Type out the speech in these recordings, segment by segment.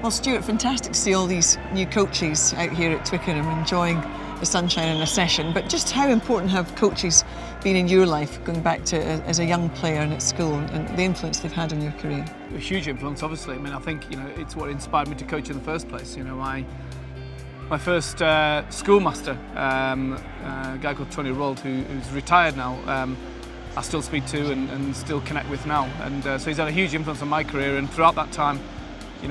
Well, Stuart, fantastic to see all these new coaches out here at Twickenham enjoying the sunshine in a session. But just how important have coaches been in your life, going back to as a young player and at school, and the influence they've had on your career? A huge influence, obviously. I mean, I think it's what inspired me to coach in the first place. My first schoolmaster, a guy called Tony Rold, who's retired now, I still speak to and still connect with now. And so he's had a huge influence on my career. And throughout that time,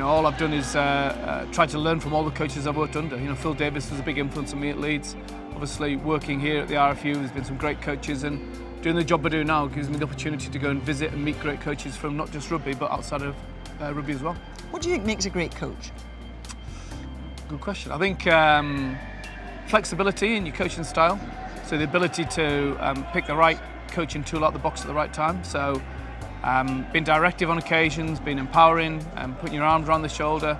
all I've done is try to learn from all the coaches I've worked under. Phil Davis was a big influence on me at Leeds. Obviously, working here at the RFU, there's been some great coaches, and doing the job I do now gives me the opportunity to go and visit and meet great coaches from not just rugby, but outside of rugby as well. What do you think makes a great coach? Good question. I think flexibility in your coaching style, so the ability to pick the right coaching tool out the box at the right time. So being directive on occasions, being empowering, putting your arms around the shoulder,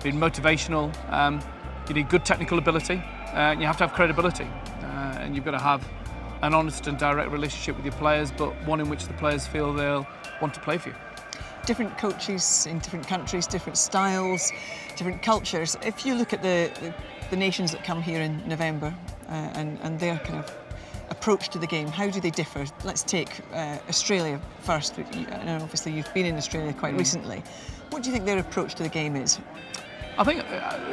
being motivational. You need good technical ability, and you have to have credibility, and you've got to have an honest and direct relationship with your players, but one in which the players feel they'll want to play for you. Different coaches in different countries, different styles, different cultures. If you look at the nations that come here in November and their kind of approach to the game, how do they differ? Let's take Australia first. And obviously you've been in Australia quite recently. What do you think their approach to the game is? I think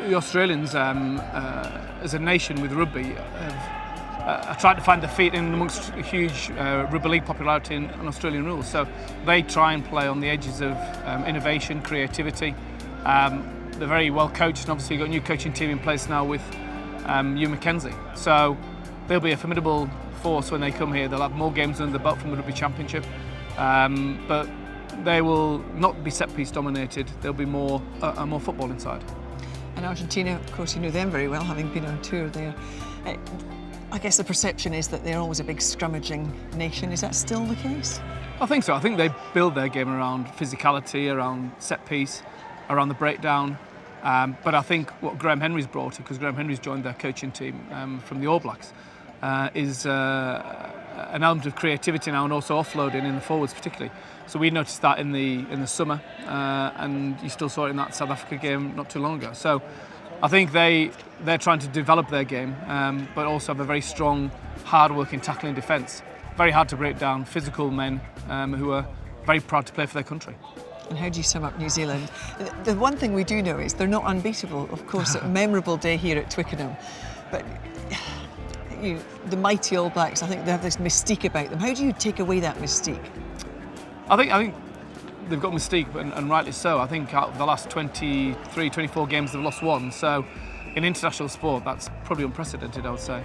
the Australians, as a nation with rugby, have tried to find their feet in amongst a huge rugby league popularity and Australian rules. So they try and play on the edges of innovation, creativity. They're very well coached, and obviously you've got a new coaching team in place now with Hugh Mackenzie. So they'll be a formidable force when they come here. They'll have more games under the belt from the Rugby Championship, but they will not be set-piece dominated. There'll be more football inside. And Argentina, of course, you know them very well, having been on tour there. I guess the perception is that they're always a big scrummaging nation. Is that still the case? I think so. I think they build their game around physicality, around set-piece, around the breakdown. But I think what Graham Henry's brought, because Graham Henry's joined their coaching team from the All Blacks, is an element of creativity now, and also offloading in the forwards particularly. So we noticed that in the summer, and you still saw it in that South Africa game not too long ago. So I think they're trying to develop their game, but also have a very strong, hard-working tackling defence. Very hard to break down, physical men who are very proud to play for their country. And how do you sum up New Zealand? The one thing we do know is they're not unbeatable. Of course, a memorable day here at Twickenham, but the mighty All Blacks, I think they have this mystique about them. How do you take away that mystique? I think they've got mystique, and rightly so. I think out of the last 23, 24 games, they've lost one. So in international sport, that's probably unprecedented, I would say.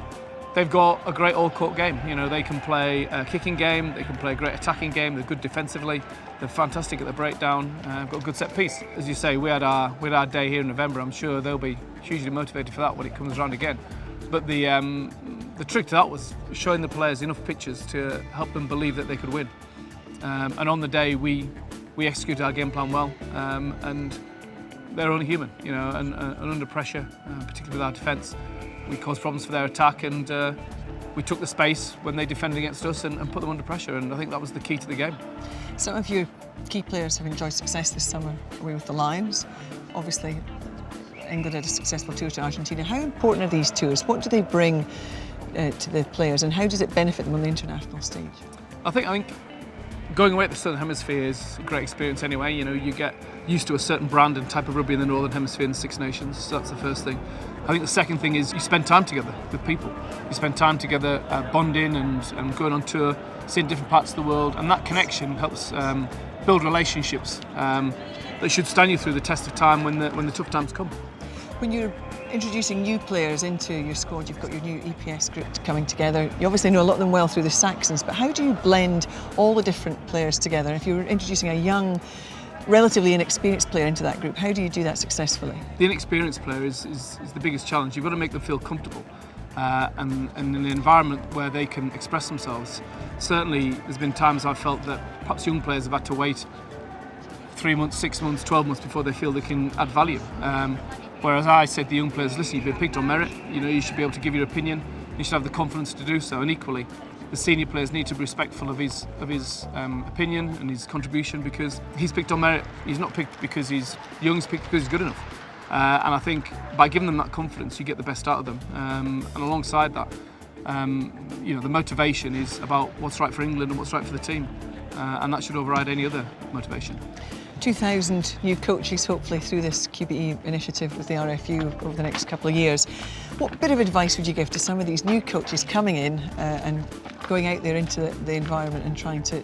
They've got a great all-court game. They can play a kicking game, they can play a great attacking game, they're good defensively, they're fantastic at the breakdown, got a good set piece. As you say, we had our day here in November. I'm sure they'll be hugely motivated for that when it comes around again. But the trick to that was showing the players enough pictures to help them believe that they could win. And on the day, we executed our game plan well, and they're only human, and under pressure, particularly with our defence, we caused problems for their attack, and we took the space when they defended against us and put them under pressure, and I think that was the key to the game. Some of your key players have enjoyed success this summer away with the Lions. Obviously, England had a successful tour to Argentina. How important are these tours? What do they bring to the players, and how does it benefit them on the international stage? I think going away at the Southern Hemisphere is a great experience anyway. You get used to a certain brand and type of rugby in the Northern Hemisphere in the Six Nations, so that's the first thing. I think the second thing is you spend time together with people. You spend time together bonding and going on tour, seeing different parts of the world, and that connection helps build relationships that should stand you through the test of time when the tough times come. When you're introducing new players into your squad, you've got your new EPS group coming together. You obviously know a lot of them well through the Saxons, but how do you blend all the different players together? If you're introducing a young, relatively inexperienced player into that group, how do you do that successfully? The inexperienced player is the biggest challenge. You've got to make them feel comfortable and in an environment where they can express themselves. Certainly, there's been times I've felt that perhaps young players have had to wait 3 months, 6 months, 12 months before they feel they can add value. Whereas I said to the young players, listen, you've been picked on merit, you should be able to give your opinion, you should have the confidence to do so. And equally, the senior players need to be respectful of his opinion and his contribution, because he's picked on merit. He's not picked because he's young, he's picked because he's good enough. And I think by giving them that confidence, you get the best out of them. And alongside that, the motivation is about what's right for England and what's right for the team. And that should override any other motivation. 2,000 new coaches, hopefully, through this QBE initiative with the RFU over the next couple of years. What bit of advice would you give to some of these new coaches coming in and going out there into the environment and trying to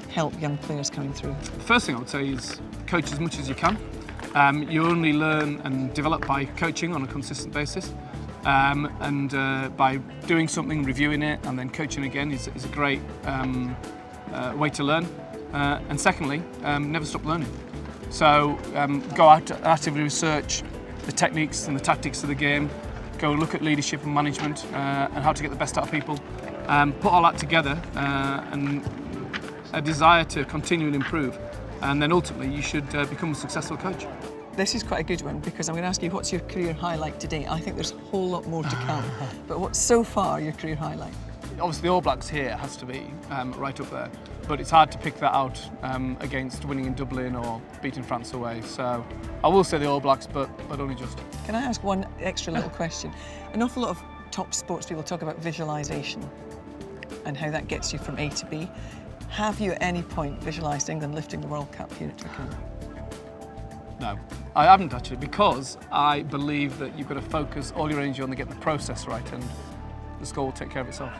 help young players coming through? The first thing I would say is coach as much as you can. You only learn and develop by coaching on a consistent basis. And by doing something, reviewing it, and then coaching again is a great way to learn. And secondly, never stop learning. So go out and actively research the techniques and the tactics of the game. Go look at leadership and management and how to get the best out of people. Put all that together and a desire to continue and improve. And then ultimately you should become a successful coach. This is quite a good one, because I'm going to ask you, what's your career highlight today? I think there's a whole lot more to come. But what's so far your career highlight? Obviously the All Blacks here has to be right up there, but it's hard to pick that out against winning in Dublin or beating France away. So I will say the All Blacks, but only just. Can I ask one extra little question? An awful lot of top sports people talk about visualisation and how that gets you from A to B. Have you at any point visualised England lifting the World Cup here at Twickenham? No, I haven't actually, because I believe that you've got to focus all your energy on getting the process right, and the score will take care of itself.